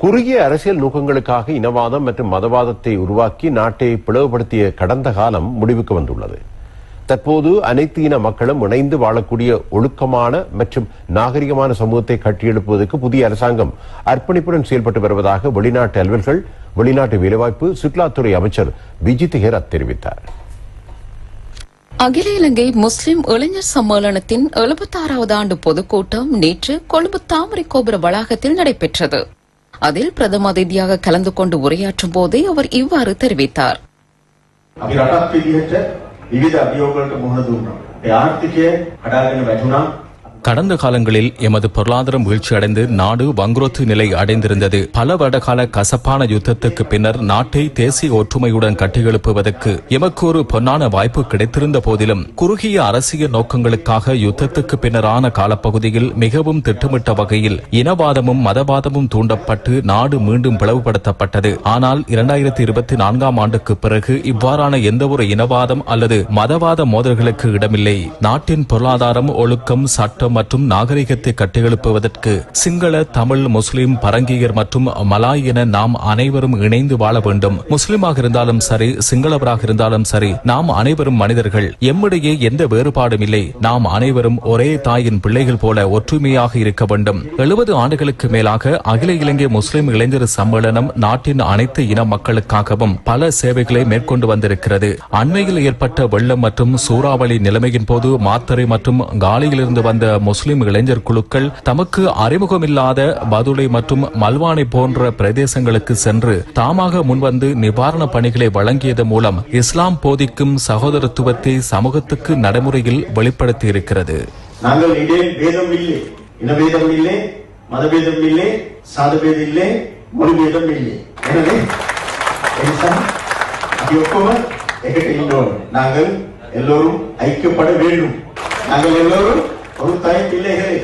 குறுகிய அரசியல் நோக்கங்களுக்காக இனவாதம் மற்றும் மதவாதத்தை உருவாக்கி நாட்டை பிளவுபடுத்திய கடந்த காலம் முடிவுக்கு வந்துள்ளது. தற்போது அனைத்து இன மக்களும் இணைந்து வாழக்கூடிய ஒழுக்கமான மற்றும் நாகரிகமான சமூகத்தை கட்டியெழுப்புவதற்கு புதிய அரசாங்கம் அர்ப்பணிப்புடன் செயல்பட்டு வருவதாக வெளிநாட்டு அலுவல்கள், வெளிநாட்டு வேலைவாய்ப்பு, சுற்றுலாத்துறை அமைச்சர் விஜித் ஹேரத் தெரிவித்தார். அகில இலங்கை முஸ்லிம் இளைஞர் சம்மேளனத்தின் 76வது ஆண்டு பொதுக்கூட்டம் நேற்று கொழும்பு தாமரை கோபுர வளாகத்தில் நடைபெற்றது. அதில் பிரதம அதிதியாக கலந்து கொண்டு உரையாற்றும் போதே அவர் இவ்வாறு தெரிவித்தார். கடந்த காலங்களில் எமது பொருளாதாரம் வீழ்ச்சியடைந்து நாடு வங்குரோத்து நிலை அடைந்திருந்தது. பல வருடகால கசப்பான யுத்தத்துக்கு பின்னர் நாட்டை தேசிய ஒற்றுமையுடன் கட்டியெழுப்புவதற்கு எமக்கு ஒரு பொன்னான வாய்ப்பு கிடைத்திருந்த போதிலும் குறுகிய அரசியல் நோக்கங்களுக்காக யுத்தத்துக்கு பின்னரான காலப்பகுதியில் மிகவும் திட்டமிட்ட வகையில் இனவாதமும் மதவாதமும் தூண்டப்பட்டு நாடு மீண்டும் பிளவுபடுத்தப்பட்டது. ஆனால் 2024ஆம் ஆண்டுக்கு பிறகு இவ்வாறான எந்தவொரு இனவாதம் அல்லது மதவாத மோதல்களுக்கு இடமில்லை. நாட்டின் பொருளாதாரம், ஒழுக்கம், சட்டம் மற்றும் நாகரிகத்தை கட்டியெழுப்புவதற்கு சிங்கள, தமிழ், முஸ்லிம், பரங்கியர் மற்றும் மலாய் என நாம் அனைவரும் இணைந்து வாழ வேண்டும். முஸ்லிமாக இருந்தாலும் சரி, சிங்களவராக இருந்தாலும் சரி, நாம் அனைவரும் மனிதர்கள். எம்மிடையே எந்த வேறுபாடும் இல்லை. நாம் அனைவரும் ஒரே தாயின் பிள்ளைகள் போல ஒற்றுமையாக இருக்க வேண்டும். 70 ஆண்டுகளுக்கு மேலாக அகில இலங்கை முஸ்லிம் இளைஞர் சம்மேளனம் நாட்டின் அனைத்து இன மக்களுக்காகவும் பல சேவைகளை மேற்கொண்டு வந்திருக்கிறது. அண்மையில் ஏற்பட்ட வெள்ளம் மற்றும் சூறாவளி நிலைமையின் போது மாத்தறை மற்றும் காலியிலிருந்து வந்த முஸ்லிம் இளைஞர் குழுக்கள் தமக்கு அறிமுகமில்லாத பதுளை மற்றும் மல்வானை போன்ற பிரதேசங்களுக்கு சென்று தாமாக முன்வந்து நிவாரண பணிகளை வழங்கியது மூலம் இஸ்லாம் போதிக்கும் சகோதரத்துவத்தை சமூகத்துக்கு நடைமுறையில் வெளிப்படுத்தி இருக்கிறது. நாங்கள் வேதம் இல்லை, இனவேதம் இல்லை, மதவேதம் இல்லை, சாதவேதம் இல்லை, மொழிவேதம் இல்லை. எனவே நாங்கள் எல்லோரும் ஐக்கியப்பட வேண்டும். நாங்கள் எல்லோரும் ஒரு தாய் பிள்ளைகளே.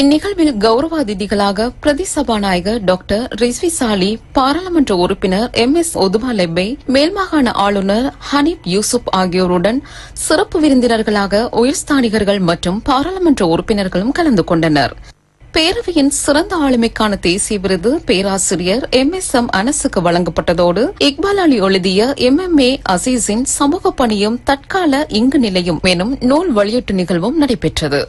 இந்நிகழ்வில் கௌரவ அதிதிகளாக பிரதி சபாநாயகர் டாக்டர் ரிஸ்வி சாலி, பாராளுமன்ற உறுப்பினர் MS ஒதுமா லெப்பை, மேல்மாகாண ஆளுநர் ஹனீப் யூசுப் ஆகியோருடன் சிறப்பு விருந்தினர்களாக உயர்ஸ்தானிகர்கள் மற்றும் பாராளுமன்ற உறுப்பினர்களும் கலந்து கொண்டனர். பேரவையின் சிறந்த ஆளுமைக்கான தேசிய விருது பேராசிரியர் MSM அனசுக்கு வழங்கப்பட்டதோடு இக்பால் அலி எழுதிய MMA அசீஸின் சமூக பணியும் தற்கால இங்கு நிலையும் எனும் நூல் வெளியீட்டு நிகழ்வும் நடைபெற்றது.